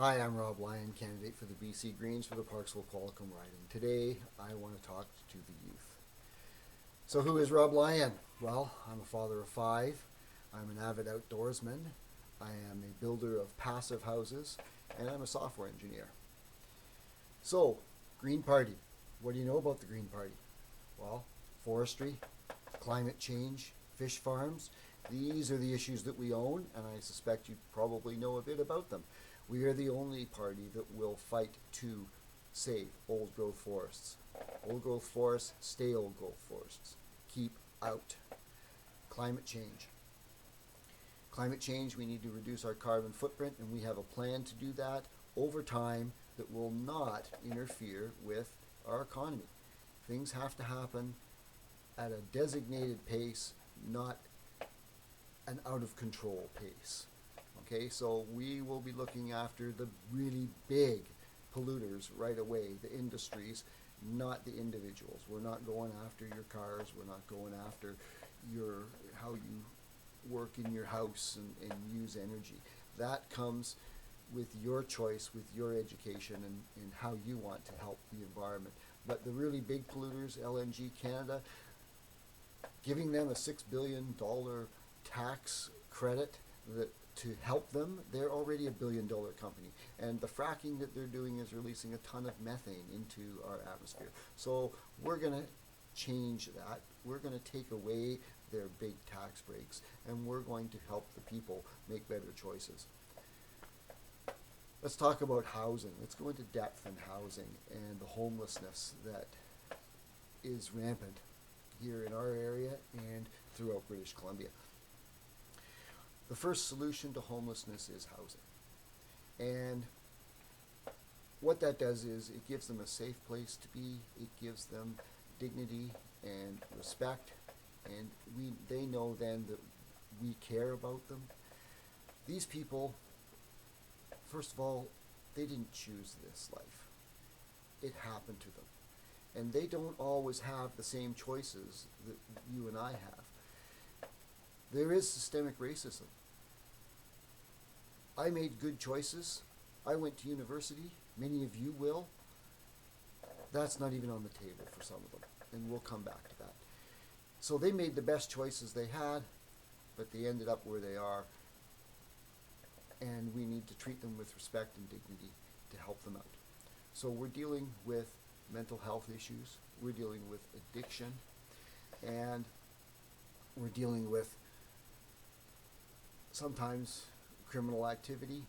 Hi, I'm Rob Lyon, candidate for the BC Greens for the Parksville Qualicum riding. Today, I want to talk to the youth. So, who is Rob Lyon? Well, I'm a father of five. I'm an avid outdoorsman. I am a builder of passive houses, and I'm a software engineer. So, Green Party. What do you know about the Green Party? Well, forestry, climate change, fish farms. These are the issues that we own, and I suspect you probably know a bit about them. We are the only party that will fight to save old growth forests. Old growth forests, stay old growth forests. Keep out. Climate change. Climate change, we need to reduce our carbon footprint, and we have a plan to do that over time that will not interfere with our economy. Things have to happen at a designated pace, not an out of control pace. Okay, so we will be looking after the really big polluters right away, the industries, not the individuals. We're not going after your cars, we're not going after your how you work in your house and use energy. That comes with your choice, with your education, and how you want to help the environment. But the really big polluters, LNG Canada, giving them a $6 billion tax credit that to help them, they're already $1 billion company. And the fracking that they're doing is releasing a ton of methane into our atmosphere. So we're going to change that. We're going to take away their big tax breaks, and we're going to help the people make better choices. Let's talk about housing. Let's go into depth in housing and the homelessness that is rampant here in our area and throughout British Columbia. The first solution to homelessness is housing. And what that does is it gives them a safe place to be, it gives them dignity and respect, and they know then that we care about them. These people, first of all, they didn't choose this life. It happened to them. And they don't always have the same choices that you and I have. There is systemic racism. I made good choices. I went to university. Many of you will. That's not even on the table for some of them. And we'll come back to that. So they made the best choices they had, but they ended up where they are. And we need to treat them with respect and dignity to help them out. So we're dealing with mental health issues. We're dealing with addiction. And we're dealing with sometimes criminal activity.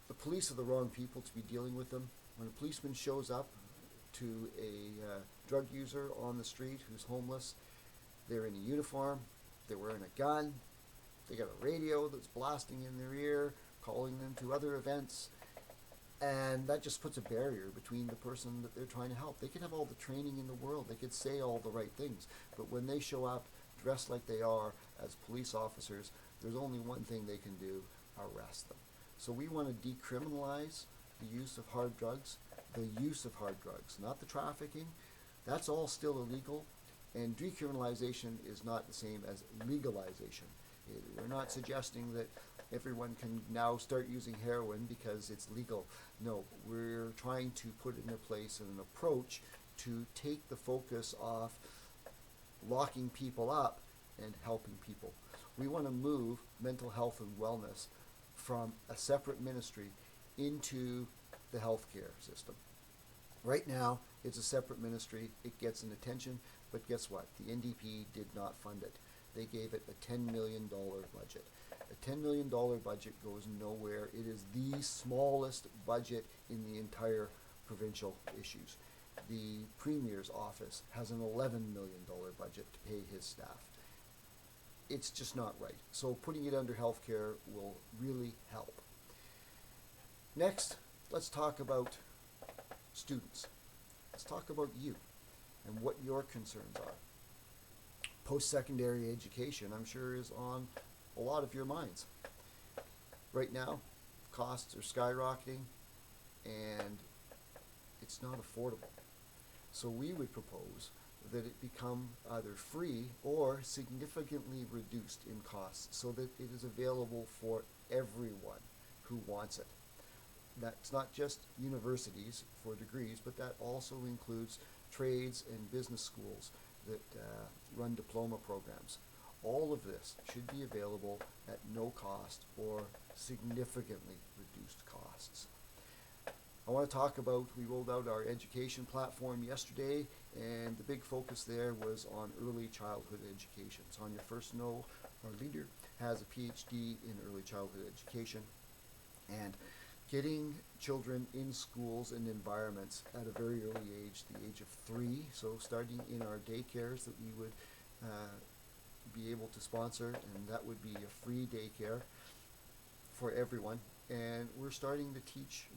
The police are the wrong people to be dealing with them. When a policeman shows up to a drug user on the street who's homeless, they're in a uniform, they're wearing a gun, they got a radio that's blasting in their ear, calling them to other events, and that just puts a barrier between the person that they're trying to help. They could have all the training in the world, they could say all the right things, but when they show up dressed like they are as police officers, there's only one thing they can do: arrest them. So we want to decriminalize the use of hard drugs, not the trafficking. That's all still illegal, and decriminalization is not the same as legalization. We're not suggesting that everyone can now start using heroin because it's legal. No, we're trying to put in place an approach to take the focus off locking people up and helping people. We want to move mental health and wellness from a separate ministry into the healthcare system. Right now, it's a separate ministry. It gets an attention, but guess what? The NDP did not fund it. They gave it a $10 million budget. A $10 million budget goes nowhere. It is the smallest budget in the entire provincial issues. The Premier's office has an $11 million budget to pay his staff. It's just not right. So putting it under healthcare will really help. Next, let's talk about students. Let's talk about you and what your concerns are. Post-secondary education, I'm sure, is on a lot of your minds. Right now, costs are skyrocketing and it's not affordable. So we would propose that it become either free or significantly reduced in costs so that it is available for everyone who wants it. That's not just universities for degrees, but that also includes trades and business schools that run diploma programs. All of this should be available at no cost or significantly reduced costs. I want to talk about, we rolled out our education platform yesterday, and the big focus there was on early childhood education. Sonia Furstenau, our leader, has a PhD in early childhood education, and getting children in schools and environments at a very early age, the age of 3, so starting in our daycares that we would be able to sponsor, and that would be a free daycare for everyone. And we would start to teach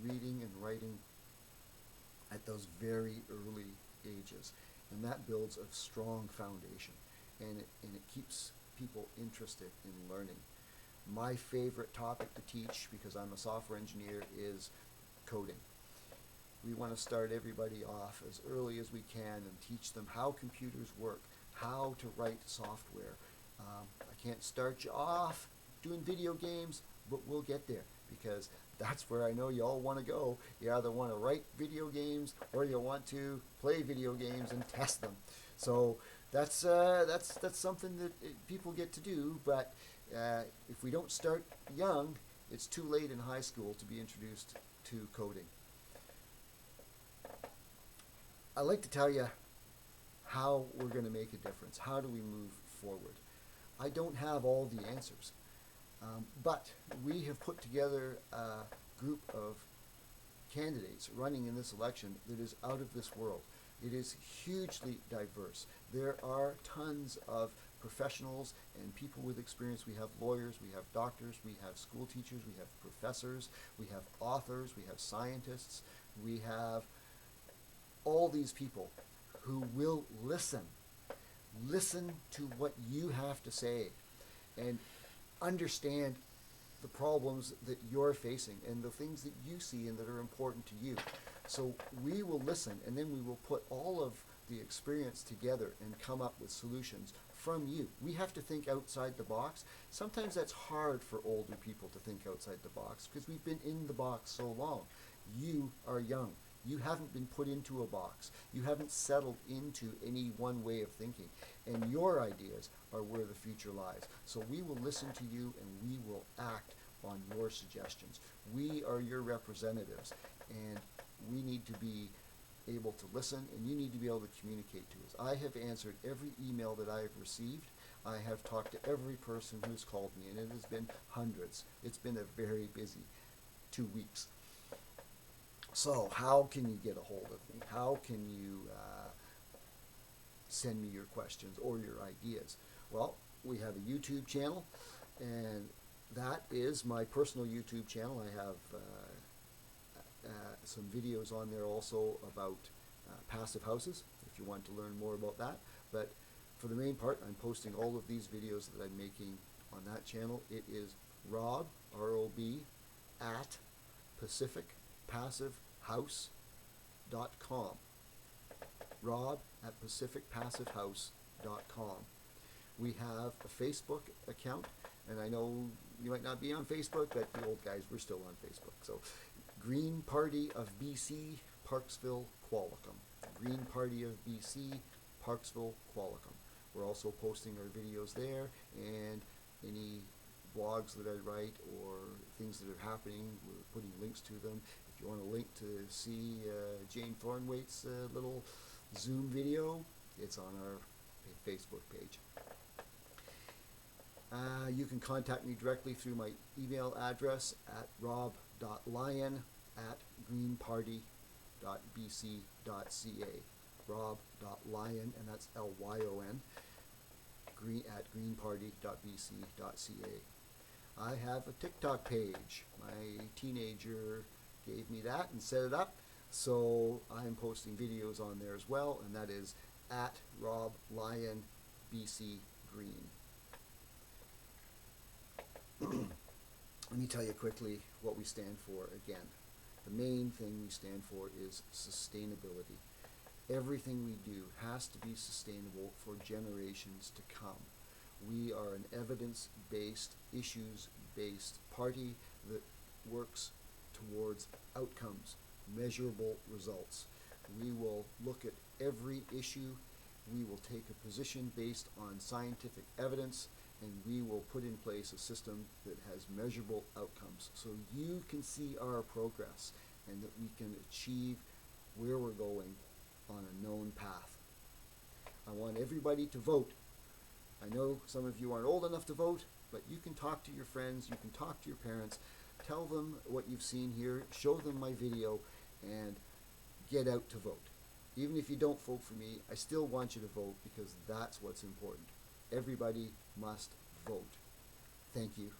reading and writing at those very early ages, and that builds a strong foundation, and it keeps people interested in learning. My favorite topic to teach, because I'm a software engineer, is coding. We want to start everybody off as early as we can and teach them how computers work, how to write software. I can't start you off doing video games, but we'll get there, because that's where I know you all want to go. You either want to write video games or you want to play video games and test them. So that's something that people get to do, but if we don't start young, it's too late in high school to be introduced to coding. I'd like to tell you how we're going to make a difference. How do we move forward? I don't have all the answers, but we have put together a group of candidates running in this election that is out of this world. It is hugely diverse. There are tons of professionals and people with experience. We have lawyers, we have doctors, we have school teachers, we have professors, we have authors, we have scientists, we have all these people who will listen to what you have to say and understand the problems that you're facing and the things that you see and that are important to you. So we will listen, and then we will put all of the experience together and come up with solutions from you. We have to think outside the box. Sometimes that's hard for older people to think outside the box because we've been in the box so long. You are young. You haven't been put into a box. You haven't settled into any one way of thinking. And your ideas are where the future lies. So we will listen to you and we will act on your suggestions. We are your representatives, and we need to be able to listen, and you need to be able to communicate to us. I have answered every email that I have received. I have talked to every person who's called me, and it has been hundreds. It's been a very busy 2 weeks. So how can you get a hold of me? How can you send me your questions or your ideas? Well, we have a YouTube channel, and that is my personal YouTube channel. I have some videos on there also about passive houses, if you want to learn more about that. But for the main part, I'm posting all of these videos that I'm making on that channel. It is Rob, R-O-B, at pacificpassivehouse.com. Rob at pacificpassivehouse.com. We have a Facebook account, and I know you might not be on Facebook, but the old guys, we're still on Facebook. So Green Party of BC, Parksville, Qualicum. Green Party of BC, Parksville, Qualicum. We're also posting our videos there, and any blogs that I write or things that are happening, we're putting links to them. If you want a link to see Jane Thornwaite's little Zoom video, it's on our Facebook page. You can contact me directly through my email address at rob.lyon@greenparty.bc.ca. rob.lyon, and that's Lyon, at greenparty.bc.ca. I have a TikTok page. My teenager gave me that and set it up, so I'm posting videos on there as well, and that is at Rob Lyon BC Green. Let me tell you quickly what we stand for again. The main thing we stand for is sustainability. Everything we do has to be sustainable for generations to come. We are an evidence-based, issues-based party that works towards outcomes, measurable results. We will look at every issue. We will take a position based on scientific evidence, and we will put in place a system that has measurable outcomes so you can see our progress and that we can achieve where we're going on a known path. I want everybody to vote. I know some of you aren't old enough to vote, but you can talk to your friends, you can talk to your parents, tell them what you've seen here, show them my video, and get out to vote. Even if you don't vote for me, I still want you to vote because that's what's important. Everybody must vote. Thank you.